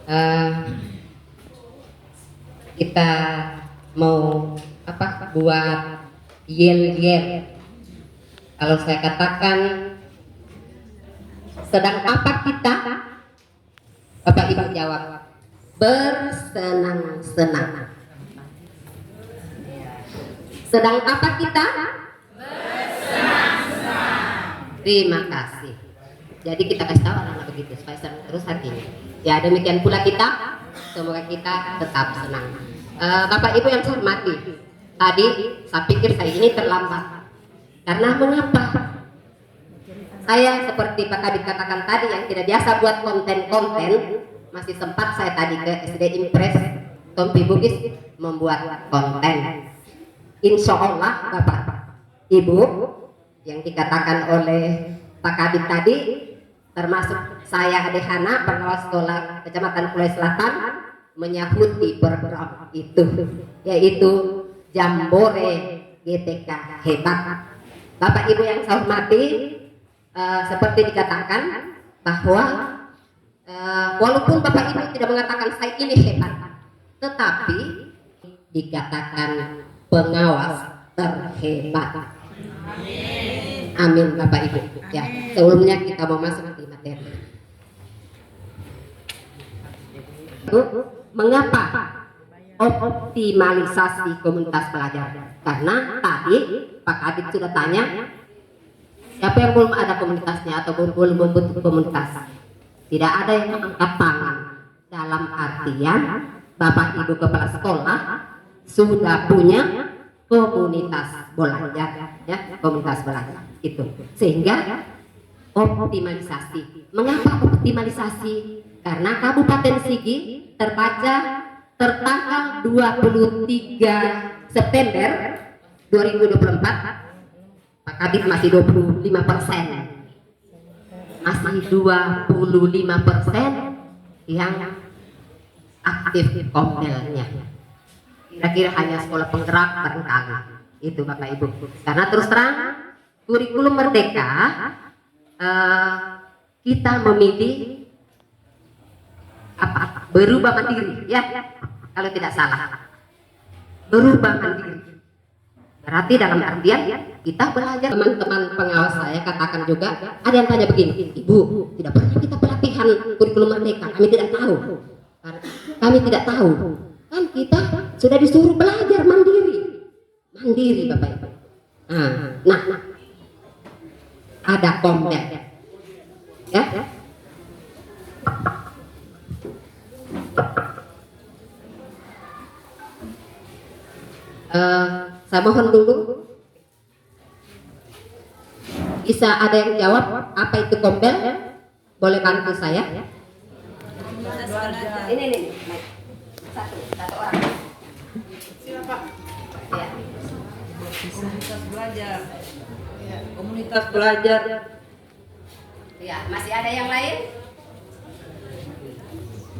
Eh, kita mau buat yel-yel. Kalau saya katakan sedang apa kita, Bapak Ibu jawab bersenang-senang. Sedang apa kita? Bersenang-senang. Terima kasih. Jadi kita kasih tahu anak-anak begitu supaya senang terus hatinya. Ya demikian pula kita, semoga kita tetap senang. Bapak Ibu yang saya hormati, tadi saya pikir saya ini terlambat. Karena mengapa? Saya seperti Pak Kadit katakan tadi yang tidak biasa buat konten-konten, masih sempat saya tadi ke SD Impres Tompi Bugis membuat konten. Insya Allah Bapak Ibu yang dikatakan oleh Pak Kadit tadi, termasuk saya Adehana, pengawas sekolah Kecamatan Pulau Selatan, menyahuti program itu, yaitu Jambore GTK Hebat. Bapak Ibu yang saya hormati, seperti dikatakan bahwa walaupun Bapak Ibu tidak mengatakan saya ini hebat, tetapi dikatakan pengawas terhebat. Amin Bapak Ibu. Ya, sebelumnya kita mau masuk di materi. Mengapa optimalisasi komunitas pelajar? Karena tadi Pak Kadit sudah tanya siapa yang belum ada komunitasnya atau belum membentuk komunitas. Tidak ada yang angkat tangan. Dalam artian Bapak Ibu kepala sekolah sudah punya komunitas belajar, ya, komunitas belajar itu. Sehingga optimalisasi. Mengapa optimalisasi? Karena Kabupaten Sigi tertanggal 23 September 2024, Pak Kadit masih 25%, masih 25% yang aktif kombelnya. Kira-kira hanya sekolah penggerak barangkali itu Bapak Ibu. Karena terus terang kurikulum merdeka kita memilih berubah mandiri, ya, kalau tidak salah, berubah mandiri. Berarti dalam artian kita belajar. Teman-teman pengawas saya katakan juga, ada yang tanya begini, Ibu, tidak pernah kita pelatihan kurikulum merdeka, kami tidak tahu. Kami tidak tahu. Kan kita sudah disuruh belajar mandiri, mandiri Bapak Ibu. Nah, ada kombel, ya. Saya mohon dulu, bisa ada yang jawab apa itu kombel? Boleh bantu saya? Ini satu orang. Siapa? Ya. Komunitas belajar. Ya, komunitas belajar. Ya, masih ada yang lain?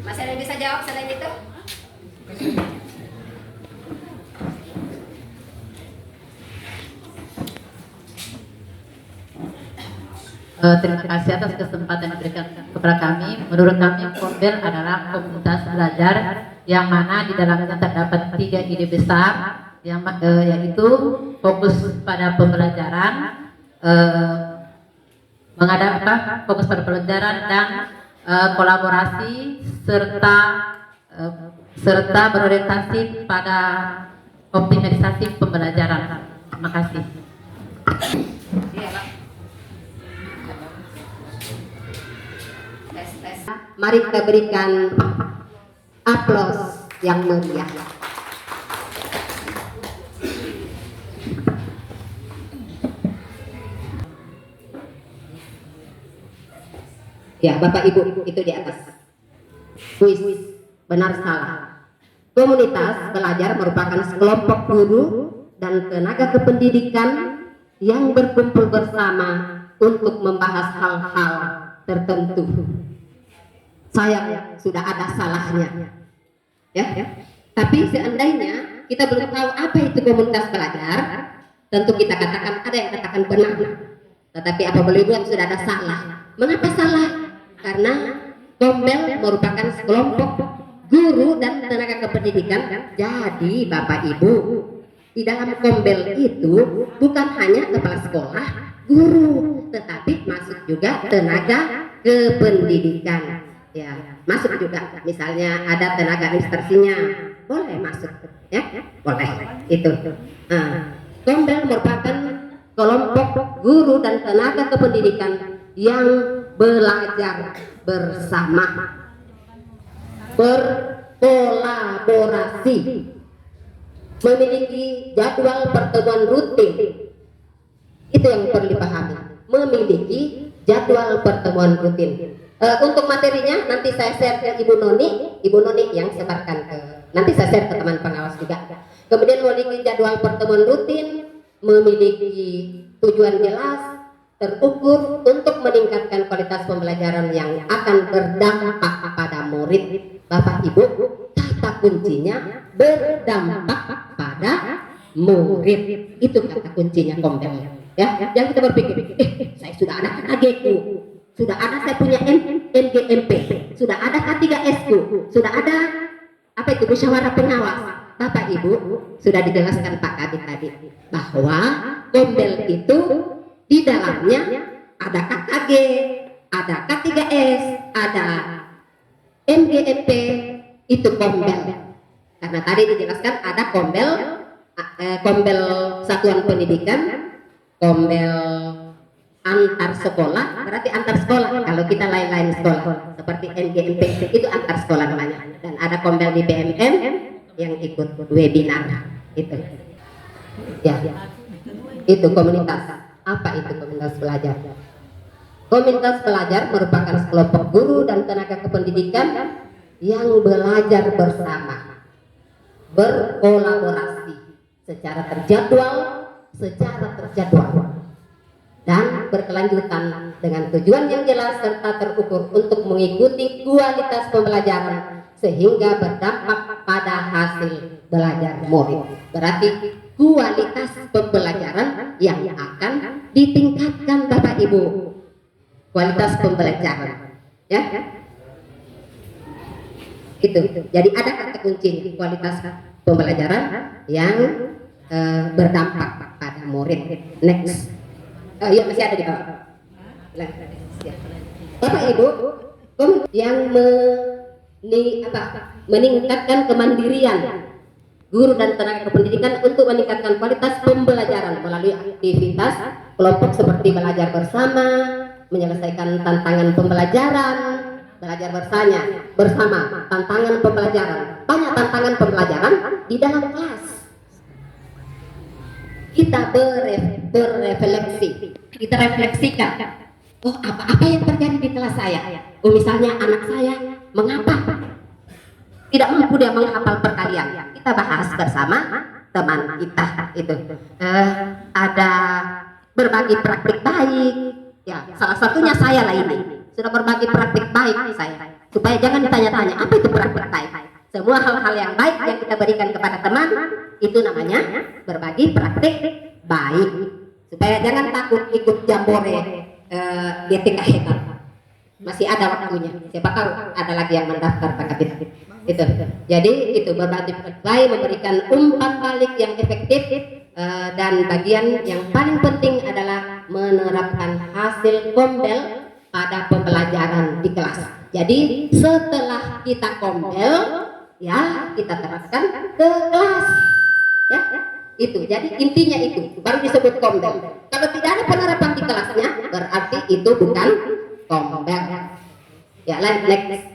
Masih ada yang bisa jawab selain itu? Terima kasih atas kesempatan yang diberikan kepada kami. Menurut kami, Kombel adalah komunitas belajar yang mana di dalamnya terdapat 3 ide besar, yaitu fokus pada pembelajaran, fokus pada pembelajaran dan kolaborasi serta berorientasi pada optimalisasi pembelajaran. Terima kasih. Mari kita berikan aplaus yang meriah. Ya, Bapak Ibu, itu di atas. Kuis, benar salah. Komunitas belajar merupakan sekelompok guru dan tenaga kependidikan yang berkumpul bersama untuk membahas hal-hal tertentu. Sayang sudah ada salahnya, ya. Tapi seandainya kita belum tahu apa itu komunitas belajar, tentu kita katakan ada yang katakan benar. Tetapi apabila buat sudah ada salah. Mengapa salah? Karena Kombel merupakan sekelompok guru dan tenaga kependidikan. Jadi Bapak Ibu, di dalam Kombel itu bukan hanya kepala sekolah, guru, tetapi masuk juga tenaga kependidikan. Ya, masuk juga. Misalnya ada tenaga administrasinya, boleh masuk, ya, boleh. Itu. Kombel merupakan kelompok guru dan tenaga kependidikan yang belajar bersama, berkolaborasi, memiliki jadwal pertemuan rutin. Itu yang perlu dipahami, memiliki jadwal pertemuan rutin. Untuk materinya nanti saya share ke Ibu Noni yang sebarkan ke, nanti saya share ke teman pengawas juga. Kemudian memiliki jadwal pertemuan rutin, memiliki tujuan jelas, terukur untuk meningkatkan kualitas pembelajaran yang akan berdampak pada murid. Bapak Ibu, kata kuncinya berdampak pada murid. Itu kata kuncinya Kombel. Ya, yang kita berpikir, saya sudah ada KG-ku, sudah ada saya punya MGMP, sudah ada K3S-ku, sudah ada apa itu musyawarah pengawas. Bapak Ibu, sudah dijelaskan Pak Kadit tadi bahwa Kombel itu di dalamnya ada KKG, ada K3S, ada MGMP, itu Kombel. Karena tadi dijelaskan ada Kombel, Kombel Satuan Pendidikan, Kombel antar sekolah, berarti antar sekolah. Kalau kita lain-lain sekolah, seperti MGMP itu antar sekolah namanya. Dan ada Kombel di BMM yang ikut webinar itu. Ya, itu komunitas. Apa itu komunitas pelajar? Komunitas pelajar merupakan sekelompok guru dan tenaga kependidikan yang belajar bersama, berkolaborasi secara terjadwal, dan berkelanjutan dengan tujuan yang jelas serta terukur untuk mengikuti kualitas pembelajaran sehingga berdampak pada hasil belajar murid. Berarti kualitas pembelajaran yang akan ditingkatkan Bapak Ibu. Kualitas pembelajaran, ya. Itu. Jadi ada kata kuncinya, kualitas pembelajaran yang berdampak pada murid. Next. Iya, masih ada di bawah. Bapak Ibu, yang meningkatkan kemandirian guru dan tenaga kependidikan untuk meningkatkan kualitas pembelajaran melalui aktivitas kelompok seperti belajar bersama, menyelesaikan tantangan pembelajaran, belajar bersama, tantangan pembelajaran. Banyak tantangan pembelajaran di dalam kelas. Kita berrefleksi, kita refleksikan. Oh, apa yang terjadi di kelas saya? Oh, misalnya anak saya mengapa tidak mampu dia menghafal perkalian. Kita bahas bersama teman kita itu. Ada berbagi praktik baik. Ya, salah satunya saya lah ini. Sudah berbagi praktik baik saya. Supaya jangan ditanya-tanya apa itu praktik baik. Semua hal-hal yang baik yang kita berikan kepada teman itu namanya berbagi praktik baik. Supaya jangan takut ikut jambore GTK masih ada waktunya. Siapa tahu ada lagi yang mendaftar Pak Kabit. Itu. Jadi itu berbagi praktik baik, memberikan umpan balik yang efektif, dan bagian yang paling penting adalah menerapkan hasil Kombel pada pembelajaran di kelas. Jadi setelah kita Kombel, ya kita terapkan ke kelas. Ya, itu. Jadi intinya itu baru disebut Kombel. Kalau tidak ada penerapan di kelasnya, berarti itu bukan Kombel. Ya, next.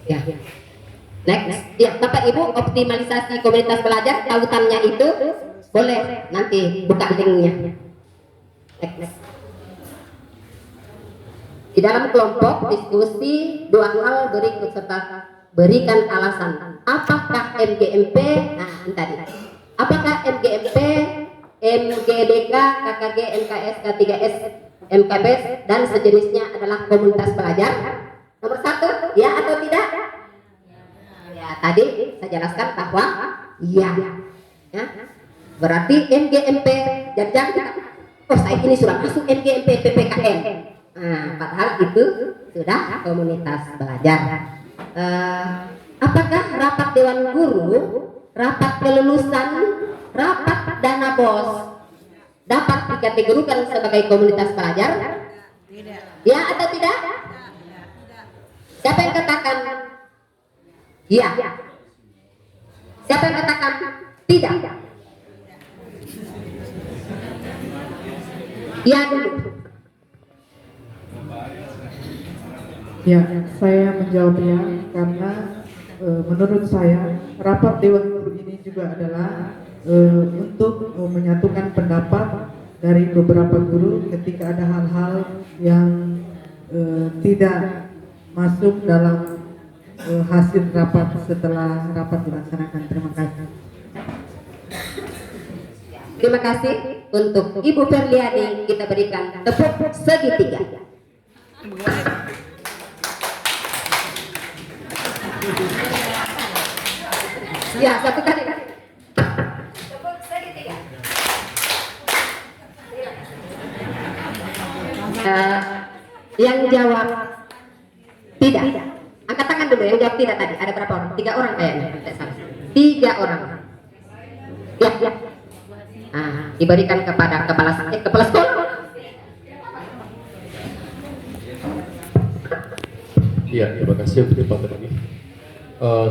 Ya. Next. Ya, Bapak Ibu, optimalisasi komunitas belajar, tautannya itu boleh nanti buka linknya. Next. Di dalam kelompok diskusi dua hal berikut serta berikan alasan. Apakah MGMP? Nah, tadi. Apakah MGMP, MGDK, KKG, MKS, K3S, MKBS dan sejenisnya adalah komunitas belajar? Nomor 1, ya atau tidak? Ya, tadi saya jelaskan bahwa ya. Ya. Berarti MGMP, jangan oh saya ini sudah masuk MGMP PPKN. Nah, padahal itu sudah komunitas belajar. Apakah rapat dewan guru, rapat kelulusan, rapat dana bos dapat dikategorikan sebagai komunitas pelajar? Ya atau tidak? Siapa yang katakan ya? Siapa yang katakan tidak? Ya dulu. Ya, saya menjawabnya karena menurut saya rapat Dewan Guru ini juga adalah untuk menyatukan pendapat dari beberapa guru ketika ada hal-hal yang tidak masuk dalam hasil rapat setelah rapat dilaksanakan. Terima kasih. Terima kasih untuk Ibu Ferliani, kita berikan tepuk segitiga. Ya, satu kali. Tepuk segitiga. Yang jawab tidak. Angkat tangan dulu yang jawab tidak tadi. Ada berapa orang? 3 orang kayaknya. 3 orang. Ya, ya. Diberikan kepada kepala sekolah. Iya, terima kasih untuk kesempatan ini.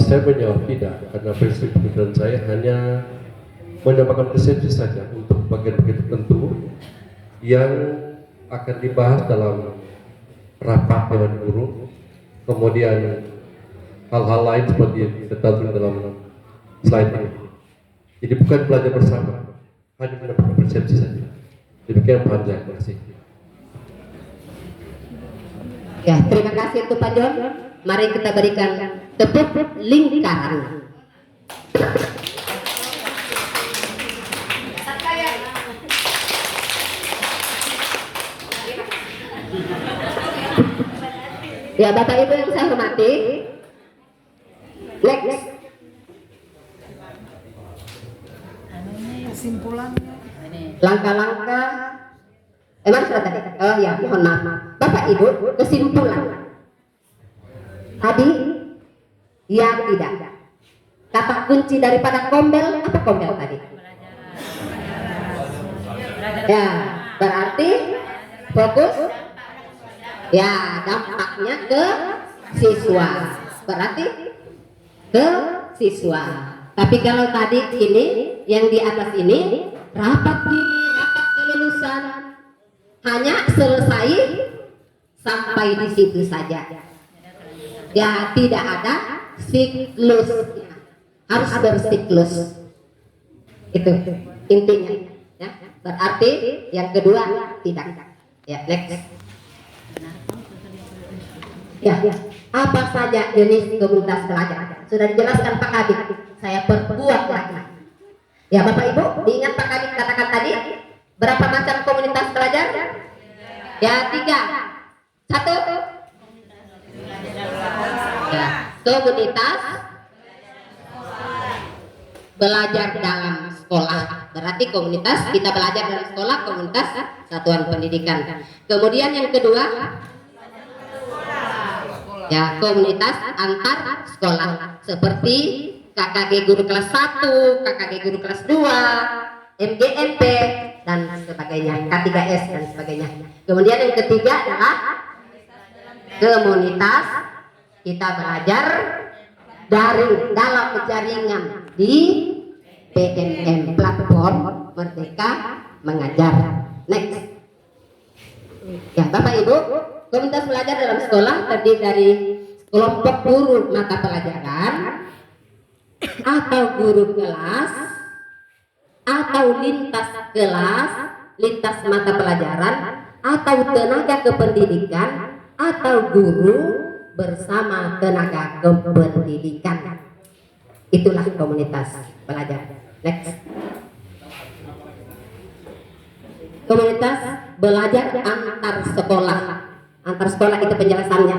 Saya menjawab tidak, karena prinsip pemikiran saya hanya menambahkan persepsi saja untuk bagian-bagian tertentu yang akan dibahas dalam rapat dewan guru, kemudian hal-hal lain seperti yang tercantum dalam slide ini. Jadi bukan belajar bersama, hanya menambahkan persepsi saja. Demikian paham saya. Terima kasih. Ya, terima kasih untuk Pak John. Mari kita berikan tepuk lingkaran. Ya, Bapak Ibu yang saya hormati, next. Kesimpulannya. Langkah-langkah. Mana sudah tadi? Oh ya, mohon maaf. Bapak Ibu, kesimpulan. Tadi, ya tidak. Kata kunci daripada kombel, apa kombel tadi? Ya, berarti fokus. Ya, dampaknya ke siswa. Berarti ke siswa. Tapi kalau tadi ini, yang di atas ini, rapat kelulusan, hanya selesai sampai di situ saja. Ya, tidak ada siklus. Harus bersiklus. Itu intinya. Ya, berarti yang kedua tidak. Ya, next. Ya, apa saja jenis komunitas belajar? Sudah dijelaskan Pak Kabit. Saya perkuat lagi. Ya, Bapak Ibu, diingat Pak Kabit katakan tadi berapa macam komunitas belajar? Ya, 3. 1. Ya, komunitas belajar dalam sekolah. Berarti komunitas kita belajar dalam sekolah, komunitas satuan pendidikan. Kemudian yang kedua, ya, komunitas antar sekolah seperti KKG guru kelas 1, KKG guru kelas 2, MGMP dan sebagainya, K3S dan sebagainya. Kemudian yang ketiga adalah komunitas kita belajar dalam jaringan di PMM, platform Merdeka Mengajar. Next. Ya, Bapak Ibu, komunitas belajar dalam sekolah terdiri dari kelompok guru mata pelajaran atau guru kelas atau lintas kelas, lintas mata pelajaran atau tenaga kependidikan atau guru bersama tenaga kependidikan. Itulah komunitas belajar. Next. Komunitas belajar antar sekolah. Antar sekolah itu penjelasannya.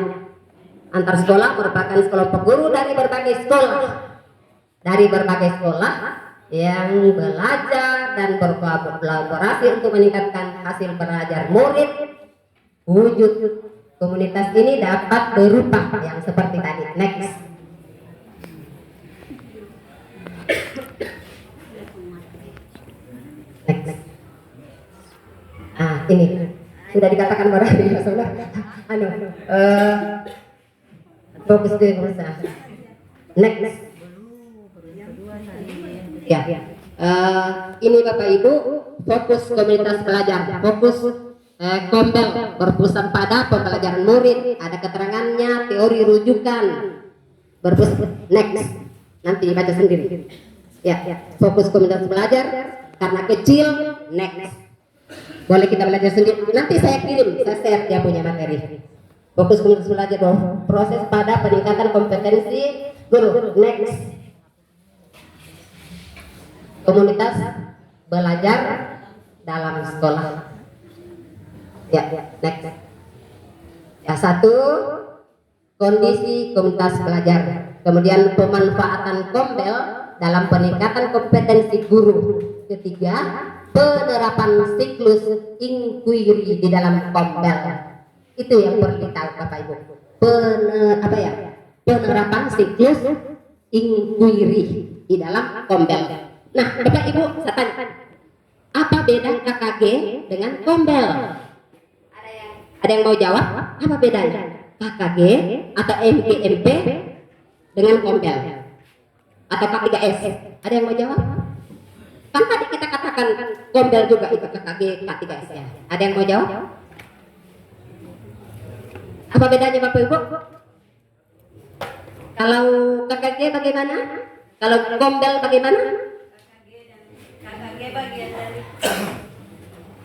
Antar sekolah merupakan kelompok guru dari berbagai sekolah. Dari berbagai sekolah yang belajar dan berkolaborasi untuk meningkatkan hasil belajar murid. Wujud komunitas ini dapat berupa yang seperti tadi. Next. Next. Ini sudah dikatakan berarti ya saudara. Fokus ke berusaha. Next. Ya. Ini Bapak Ibu fokus komunitas pelajar, fokus Kombel berpusat pada pembelajaran murid, ada keterangannya, teori rujukan, next, nanti dibaca sendiri. Ya, fokus komunitas belajar karena kecil, next. Boleh kita belajar sendiri. Nanti saya kirim, saya share dia punya materi. Fokus komunitas belajar proses pada peningkatan kompetensi guru. Next. Komunitas belajar dalam sekolah. Ya, next. Ya, satu, kondisi komunitas belajar. Kemudian pemanfaatan Kombel dalam peningkatan kompetensi guru. Ketiga, penerapan siklus inquiry di dalam Kombel. Itu yang perlu ditahu Bapak Ibu. Penerapan siklus inquiry di dalam Kombel. Nah, Bapak Ibu, saya tanya, apa beda KKG dengan Kombel? Ada yang mau jawab? Apa bedanya KKG atau MGMP dengan Kombel atau K3S? Ada yang mau jawab? Kan tadi kita katakan Kombel juga itu KKG, K3S ya. Ada yang mau jawab? Apa bedanya Bapak Ibu? Kalau KKG bagaimana? Kalau Kombel bagaimana?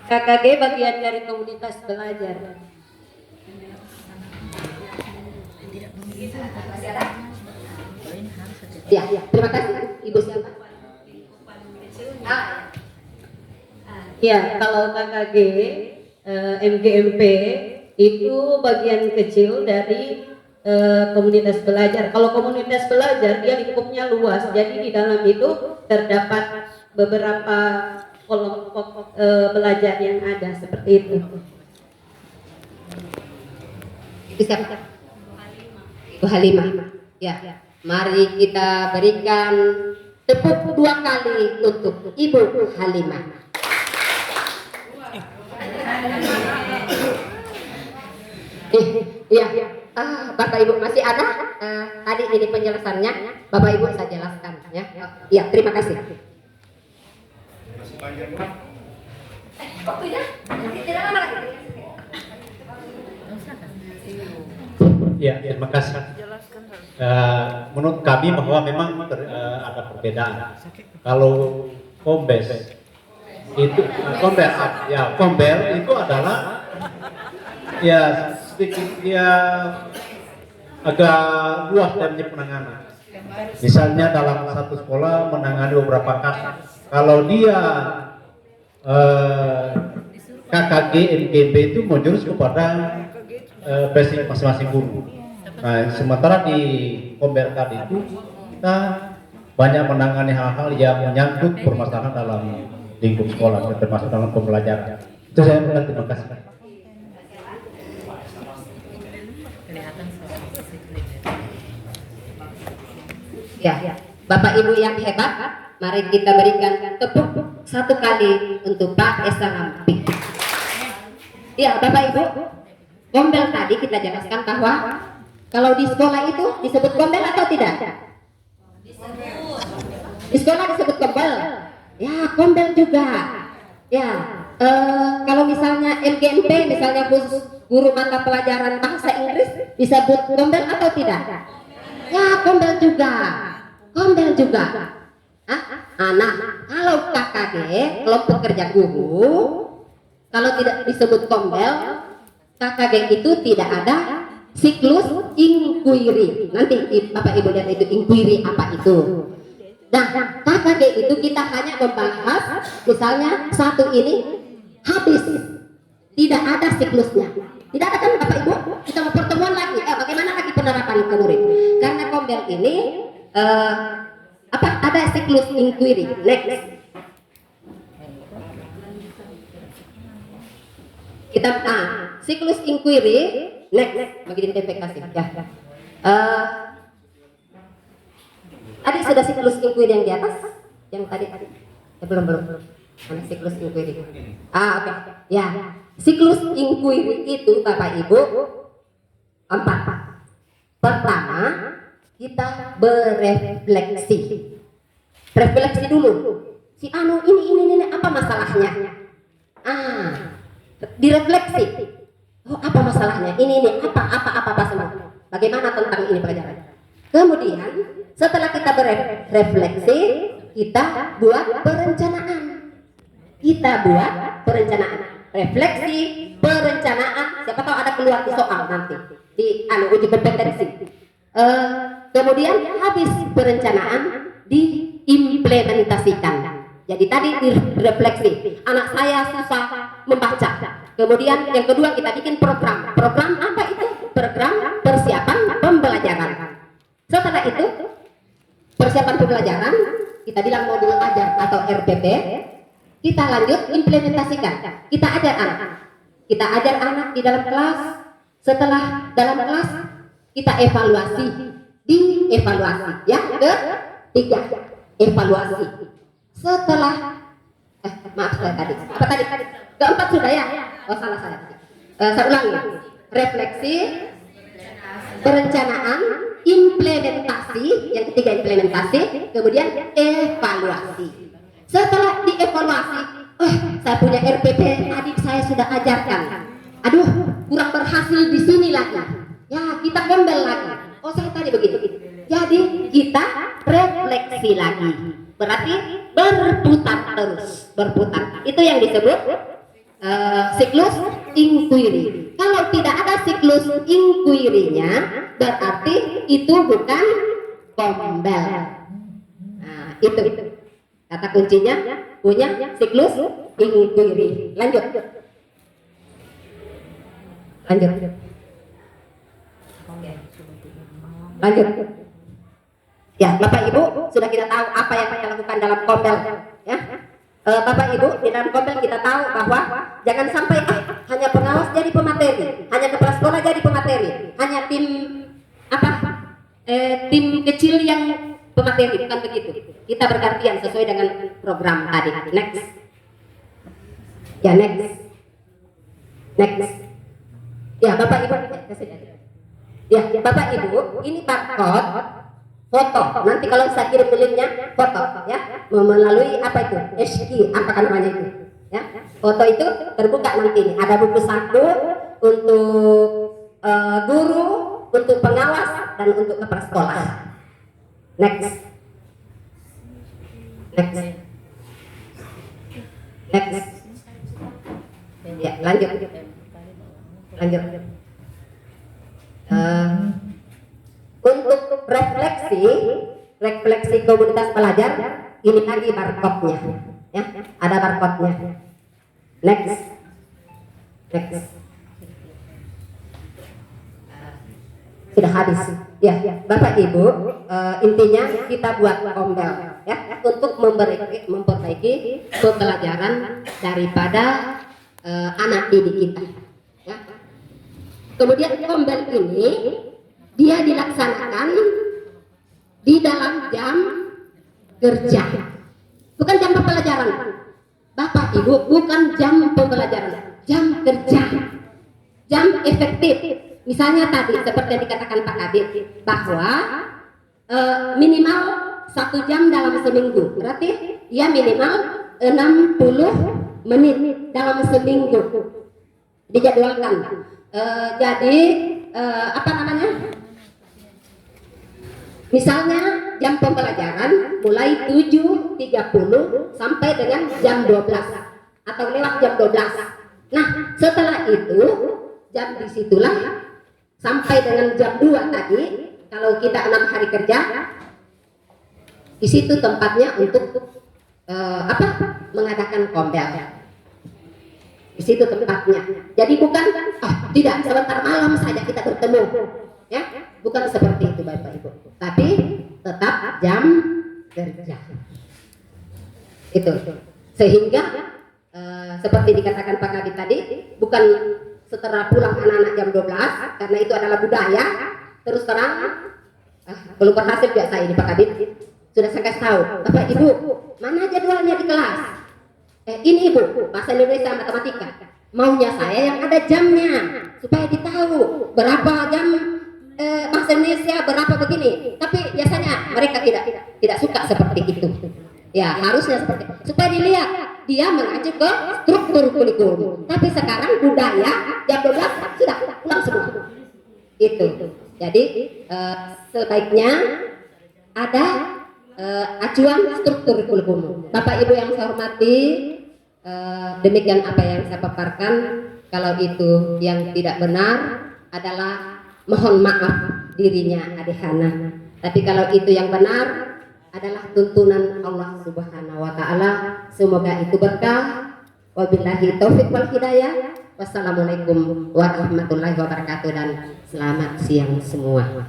KKG bagian dari komunitas belajar. Ya, terima kasih Ibu siapa? Ya, kalau KKG MGMP itu bagian kecil dari komunitas belajar. Kalau komunitas belajar dia lingkupnya luas, jadi di dalam itu terdapat beberapa kelompok belajar yang ada seperti itu. Itu siapa? Ibu Halimah. Ya, mari kita berikan tepuk 2 kali untuk Ibu Halimah. Iya. Bapak Ibu masih ada? Tadi ini penjelasannya, Bapak Ibu saya jelaskan ya. Iya, terima kasih. Ya, terima kasih. Menurut kami bahwa memang ada perbedaan. Kalau Kombes itu Kombel itu adalah ya sedikit dia agak luas dari penanganan. Misalnya dalam satu sekolah menangani beberapa kasus. Kalau dia KKG MGB itu menjurus kepada basic masing-masing guru. Nah, sementara di Kombel tadi itu kita banyak menangani hal-hal yang menyangkut permasalahan dalam lingkup sekolah, termasuk dalam pembelajaran. Itu saya bilang terima kasih. Ya, Bapak Ibu yang hebat, mari kita berikan tepuk 1 kali untuk Pak Esa Lampik. Ya, Bapak Ibu, Kombel tadi kita jelaskan bahwa kalau di sekolah itu disebut Kombel atau tidak? Di sekolah disebut Kombel. Ya, Kombel juga. Ya, kalau misalnya MGMP, misalnya khusus guru mata pelajaran bahasa Inggris, disebut Kombel atau tidak? Ya, Kombel juga. Kombel juga. Nah, kalau KKG, kelompok kerja guru, kalau tidak disebut Kombel, KKG itu tidak ada siklus inquiry. Nanti Bapak Ibu lihat itu inquiry apa itu. Nah, KKG itu kita hanya membahas misalnya satu ini habis, tidak ada siklusnya. Tidak ada kan Bapak Ibu? Kita mau pertemuan lagi. Bagaimana lagi penerapan ke murid? Karena Kombel ini ada siklus inquiry. Next. Kita siklus inquiry next bagi identifikasi ya. Tadi sudah siklus inquiry yang di atas, yang tadi ya, belum. Ada siklus inquiry. Oke. Ya, siklus inquiry itu Bapak Ibu 4. Pertama, kita berefleksi. Refleksi dulu. Si anu ini apa masalahnya? Direfleksi. Oh, apa masalahnya? Ini apa semua. Bagaimana tentang ini pelajaran? Kemudian setelah kita berefleksi, kita buat perencanaan. Refleksi, perencanaan. Siapa tahu ada keluar di soal nanti di uji kompetensi. Kemudian habis perencanaan diimplementasikan. Jadi tadi direfleksi. Anak saya susah membaca. Kemudian yang kedua kita bikin program. Program apa itu? Program persiapan pembelajaran. Setelah itu persiapan pembelajaran kita bilang modul ajar atau RPP. Kita lanjut implementasikan. Kita ajar anak di dalam kelas. Setelah dalam kelas kita evaluasi, dievaluasi. Yang ketiga evaluasi. Setelah maaf saya tadi. Apa tadi? Keempat sudah ya? Oh salah saya. Saya ulangi. Refleksi, perencanaan, implementasi. Yang ketiga implementasi. Kemudian evaluasi. Setelah dievaluasi, saya punya RPP tadi saya sudah ajarkan. Aduh, kurang berhasil di sini lagi. Ya, kita gembel lagi. Oh, saya tadi begitu. Jadi kita refleksi lagi. Berarti berputar terus, berputar. Itu yang disebut siklus inquiry. Kalau tidak ada siklus inquiry-nya, berarti itu bukan gombel. Nah, itu. Kata kuncinya punya siklus inquiry. Lanjut. Ya, Bapak Ibu sudah kita tahu apa yang kita lakukan dalam kombel. Ya, Bapak Ibu di dalam kombel kita tahu bahwa jangan sampai hanya pengawas jadi pemateri, hanya kepala sekolah jadi pemateri, hanya tim kecil yang pemateri, bukan begitu. Kita bergantian sesuai dengan program tadi. Next. Ya, Bapak Ibu. Ya, Bapak Ibu, ini barcode foto. Nanti kalau saya kirim linknya foto, ya, melalui apa itu? SQ, apa namanya itu? Ya, foto itu terbuka nanti. Ada buku satu untuk guru, untuk pengawas, dan untuk kepala sekolah. Next. Ya, lanjut. Untuk refleksi komunitas pelajar, ini lagi barcode-nya, ya, ada barcode-nya. Next. Sudah habis. Ya, Bapak Ibu, intinya kita buat kombel, ya, untuk memperbaiki pembelajaran daripada anak didik kita. Ya. Kemudian kombel ini dia dilaksanakan di dalam jam kerja, bukan jam pembelajaran. Bapak Ibu, bukan jam pembelajaran, jam kerja, jam efektif. Misalnya tadi seperti yang dikatakan Pak Kabit bahwa minimal 1 jam dalam seminggu, berarti ya minimal 60 menit dalam seminggu dijadwalkan. Jadi apa namanya? Misalnya jam pembelajaran mulai 7.30 sampai dengan jam 12 atau lewat jam 12. Nah, setelah itu jam disitulah sampai dengan jam 2 tadi. Kalau kita 6 hari kerja, di situ tempatnya untuk mengadakan kombel. Di situ tempatnya. Jadi bukan tidak sebentar malam saja kita bertemu, ya, bukan seperti itu Bapak Ibu. Tapi tetap jam kerja. Itu. Sehingga seperti dikatakan Pak Kabit tadi, bukan setelah pulang anak-anak jam 12, karena itu adalah budaya. Terus terang, belum berhasil juga saya ini Pak Kabit. Sudah saya kasih tahu, Bapak Ibu, mana jadwalnya di kelas? Ini Ibu, bahasa Indonesia matematika. Maunya saya yang ada jamnya, supaya ditahu berapa jam bahasa Indonesia, berapa begini. Tapi biasanya mereka tidak suka seperti itu. Ya harusnya seperti itu, supaya dilihat dia mengacu ke struktur kurikulum. Tapi sekarang budaya jam 12 sudah pulang semua. Itu. Jadi sebaiknya ada acuan struktur kurikulum. Bapak Ibu yang saya hormati, demikian apa yang saya paparkan. Kalau itu yang tidak benar adalah mohon maaf dirinya Adik Hana. Tapi kalau itu yang benar adalah tuntunan Allah Subhanahu wa taala. Semoga itu berkah. Wabillahi taufik wal hidayah. Wassalamualaikum warahmatullahi wabarakatuh dan selamat siang semua.